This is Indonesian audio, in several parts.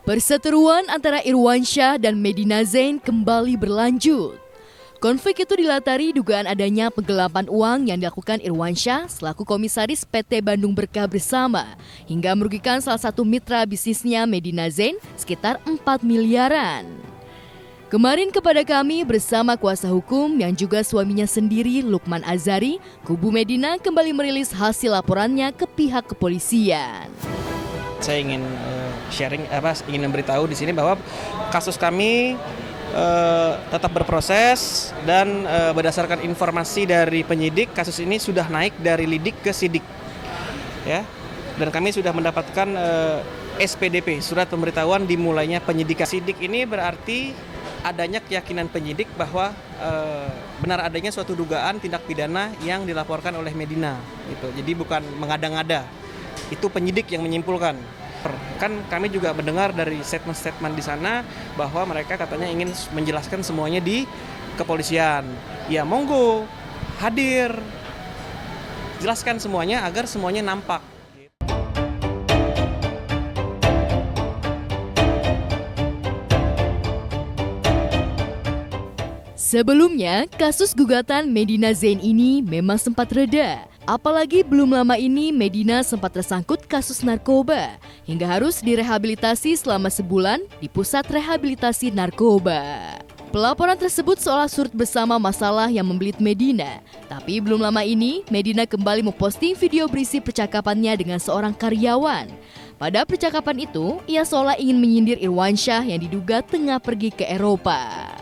Perseteruan antara Irwansyah dan Medina Zain kembali berlanjut. Konflik itu dilatari dugaan adanya penggelapan uang yang dilakukan Irwansyah selaku komisaris PT Bandung Berkah Bersama hingga merugikan salah satu mitra bisnisnya Medina Zain sekitar 4 miliaran. Kemarin kepada kami bersama kuasa hukum yang juga suaminya sendiri Lukman Azari, kubu Medina kembali merilis hasil laporannya ke pihak kepolisian. Saya ingin ingin memberitahu di sini bahwa kasus kami tetap berproses dan berdasarkan informasi dari penyidik, kasus ini sudah naik dari lidik ke sidik, ya. Dan kami sudah mendapatkan SPDP, surat pemberitahuan dimulainya penyidikan. Sidik ini berarti adanya keyakinan penyidik bahwa benar adanya suatu dugaan tindak pidana yang dilaporkan oleh Medina, gitu. Jadi bukan mengada-ngada. Itu penyidik yang menyimpulkan. Kan kami juga mendengar dari statement-statement di sana bahwa mereka katanya ingin menjelaskan semuanya di kepolisian. Ya monggo, hadir, jelaskan semuanya agar semuanya nampak. Sebelumnya, kasus gugatan Medina Zain ini memang sempat reda. Apalagi belum lama ini Medina sempat tersangkut kasus narkoba hingga harus direhabilitasi selama sebulan di pusat rehabilitasi narkoba. Pelaporan tersebut seolah surut bersama masalah yang membelit Medina. Tapi belum lama ini Medina kembali memposting video berisi percakapannya dengan seorang karyawan. Pada percakapan itu, ia seolah ingin menyindir Irwansyah yang diduga tengah pergi ke Eropa.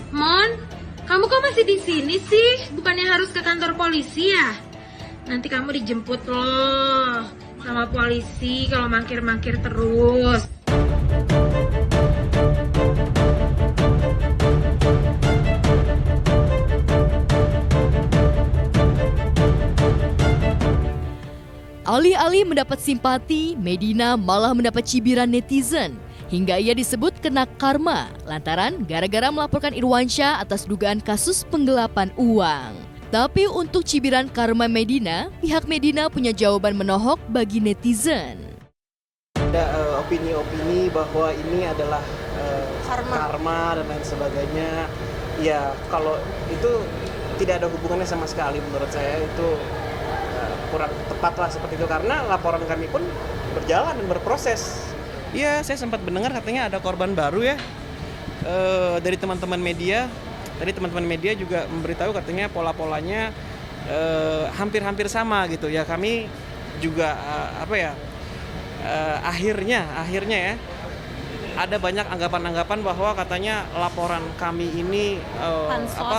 Mon, kamu kok masih di sini sih? Bukannya harus ke kantor polisi ya? Nanti kamu dijemput loh sama polisi kalau mangkir-mangkir terus. Alih-alih mendapat simpati, Medina malah mendapat cibiran netizen. Hingga ia disebut kena karma lantaran gara-gara melaporkan Irwansyah atas dugaan kasus penggelapan uang. Tapi untuk cibiran karma Medina, pihak Medina punya jawaban menohok bagi netizen. Ada opini-opini bahwa ini adalah karma dan lain sebagainya. Ya kalau itu tidak ada hubungannya sama sekali menurut saya, itu kurang tepat lah seperti itu karena laporan kami pun berjalan dan berproses. Iya, saya sempat mendengar katanya ada korban baru ya dari teman-teman media. Tadi teman-teman media juga memberitahu katanya pola-polanya hampir-hampir sama gitu ya. Kami juga akhirnya ya ada banyak anggapan-anggapan bahwa katanya laporan kami ini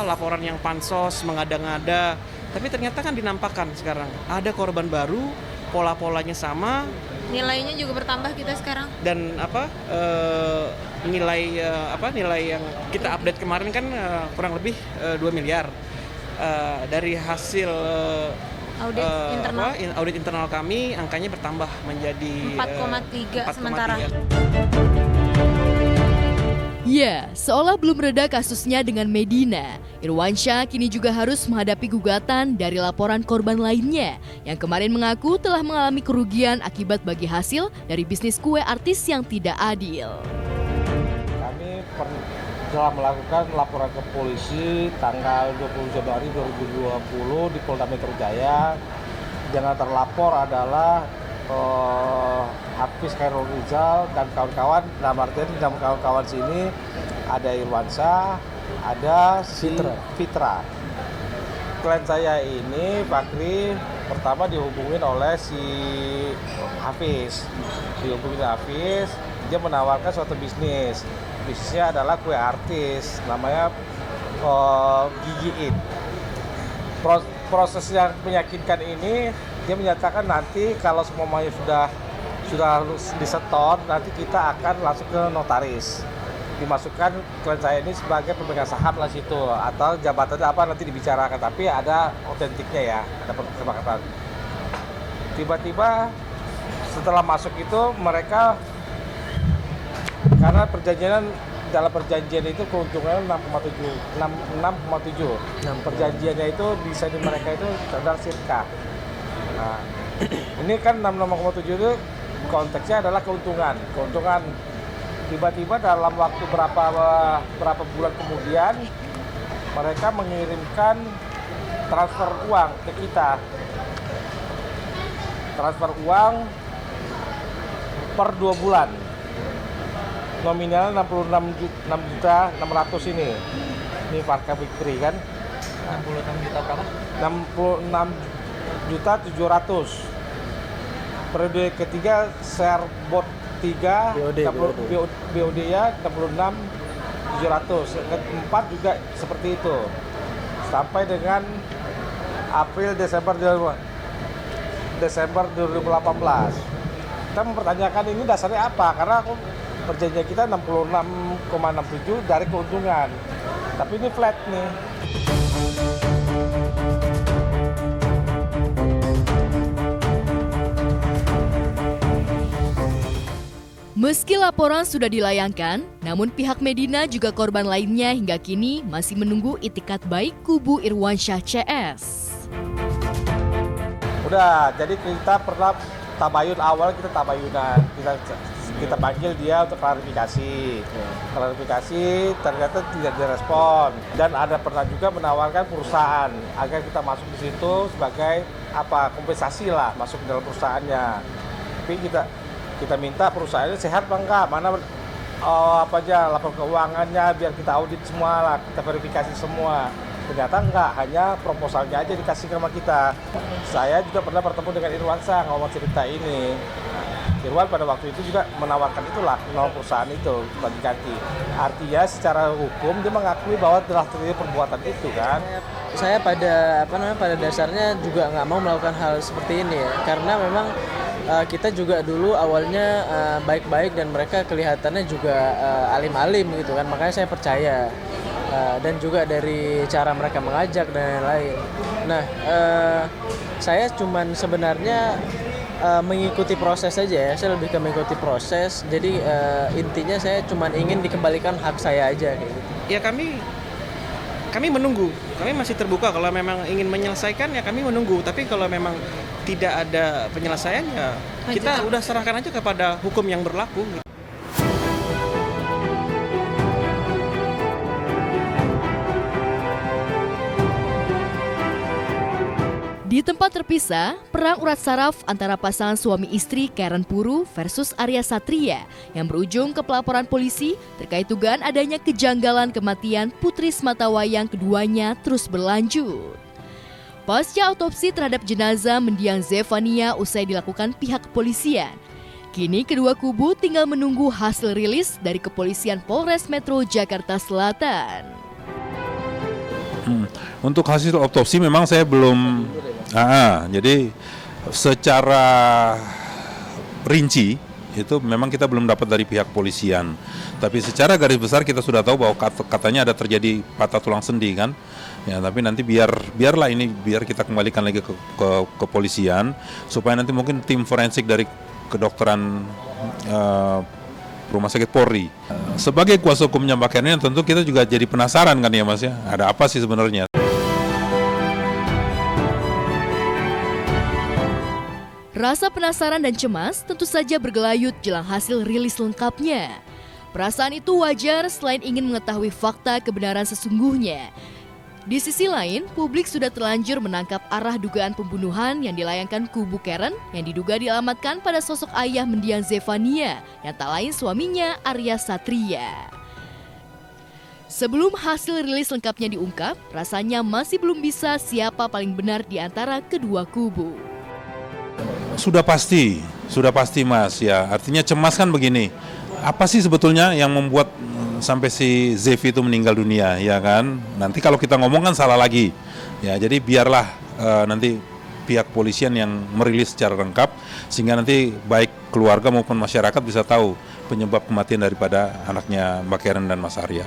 laporan yang pansos, mengada-ngada. Tapi ternyata kan dinampakkan sekarang ada korban baru, pola-polanya sama. Nilainya juga bertambah kita sekarang. Dan nilai yang kita update kemarin kan kurang lebih 2 miliar. Dari hasil audit internal kami angkanya bertambah menjadi 4,3 sementara. Ya, seolah belum reda kasusnya dengan Medina, Irwansyah kini juga harus menghadapi gugatan dari laporan korban lainnya yang kemarin mengaku telah mengalami kerugian akibat bagi hasil dari bisnis kue artis yang tidak adil. Kami telah melakukan laporan ke polisi tanggal 20 Januari 2020 di Polda Metro Jaya. Yang terlapor adalah Hafiz Khairul Rizal dan kawan-kawan. Dalam artian dalam kawan-kawan sini ada Irwansyah, ada Fitra. Klien saya ini Bakri pertama dihubungin oleh si Hafiz. Dia menawarkan suatu bisnis. Bisnisnya adalah kue artis, namanya Gigiin. Proses yang meyakinkan ini, dia menyatakan nanti kalau semuanya sudah disetor, nanti kita akan langsung ke notaris. Dimasukkan klien saya ini sebagai pemegang saham lah situ, atau jabatannya apa nanti dibicarakan, tapi ada otentiknya ya, ada kesepakatan. Tiba-tiba setelah masuk itu mereka, karena dalam perjanjian itu keuntungannya 6,7. Perjanjiannya itu bisa di mereka itu adalah sirka. Nah, Ini kan 66,7 itu konteksnya adalah keuntungan. Keuntungan tiba-tiba dalam waktu berapa bulan kemudian mereka mengirimkan transfer uang ke kita. Transfer uang per 2 bulan. Nominalnya 66.600 ini. Ini Varka Victory kan. 66 juta berapa? 66.700.000. Periode ketiga Sharebot 3 BOD ya 66.700. Keempat juga seperti itu. Sampai dengan Desember 2018. Kita mempertanyakan ini dasarnya apa? Karena perjanjian kita 66,67 dari keuntungan. Tapi ini flat nih. Meski laporan sudah dilayangkan, namun pihak Medina juga korban lainnya hingga kini masih menunggu itikat baik kubu Irwansyah CS. Udah, jadi kita pernah tabayun awal, kita tabayunan, kita panggil dia untuk klarifikasi. Klarifikasi ternyata tidak direspon, dan ada pernah juga menawarkan perusahaan agar kita masuk di situ sebagai kompensasi lah masuk dalam perusahaannya. Tapi kita minta perusahaannya sehat apa enggak, mana lapor keuangannya biar kita audit semua lah, kita verifikasi semua. Ternyata enggak, hanya proposalnya aja dikasih sama kita. Saya juga pernah bertemu dengan Irwansyah ngomong cerita ini. Irwan pada waktu itu juga menawarkan itulah perusahaan itu ganti-ganti. Artinya secara hukum dia mengakui bahwa telah terjadi perbuatan itu kan. Saya pada dasarnya juga nggak mau melakukan hal seperti ini ya, karena memang kita juga dulu awalnya baik-baik dan mereka kelihatannya juga alim-alim gitu kan, makanya saya percaya. Dan juga dari cara mereka mengajak dan lain-lain. Nah, saya cuman sebenarnya mengikuti proses saja ya, saya lebih ke mengikuti proses. Jadi intinya saya cuman ingin dikembalikan hak saya aja kayak gitu. Ya kami menunggu, kami masih terbuka. Kalau memang ingin menyelesaikan ya kami menunggu. Tapi kalau memang tidak ada penyelesaian ya kita udah serahkan aja kepada hukum yang berlaku. Di tempat terpisah, perang urat saraf antara pasangan suami istri Karen Puru versus Arya Satria yang berujung ke pelaporan polisi terkait dugaan adanya kejanggalan kematian putri sematawayang keduanya terus berlanjut. Pasca autopsi terhadap jenazah mendiang Zefania usai dilakukan pihak kepolisian, kini kedua kubu tinggal menunggu hasil rilis dari Kepolisian Polres Metro Jakarta Selatan. Untuk hasil autopsi memang saya belum, jadi secara rinci itu memang kita belum dapat dari pihak polisian. Tapi secara garis besar kita sudah tahu bahwa katanya ada terjadi patah tulang sendi kan. Ya, tapi nanti biar kita kembalikan lagi ke kepolisian supaya nanti mungkin tim forensik dari kedokteran Rumah Sakit Polri. Sebagai kuasa hukumnya Mbak Karen, tentu kita juga jadi penasaran kan ya Mas ya, ada apa sih sebenarnya? Rasa penasaran dan cemas tentu saja bergelayut jelang hasil rilis lengkapnya. Perasaan itu wajar selain ingin mengetahui fakta kebenaran sesungguhnya. Di sisi lain, publik sudah terlanjur menangkap arah dugaan pembunuhan yang dilayangkan kubu Karen yang diduga dialamatkan pada sosok ayah mendiang Zefania yang tak lain suaminya Arya Satria. Sebelum hasil rilis lengkapnya diungkap, rasanya masih belum bisa siapa paling benar di antara kedua kubu. Sudah pasti Mas ya. Artinya cemas kan begini. Apa sih sebetulnya yang membuat sampai si Zefi itu meninggal dunia, ya kan? Nanti kalau kita ngomong kan salah lagi. Ya, jadi biarlah nanti pihak polisian yang merilis secara lengkap sehingga nanti baik keluarga maupun masyarakat bisa tahu penyebab kematian daripada anaknya Mbak Karen dan Mas Arya.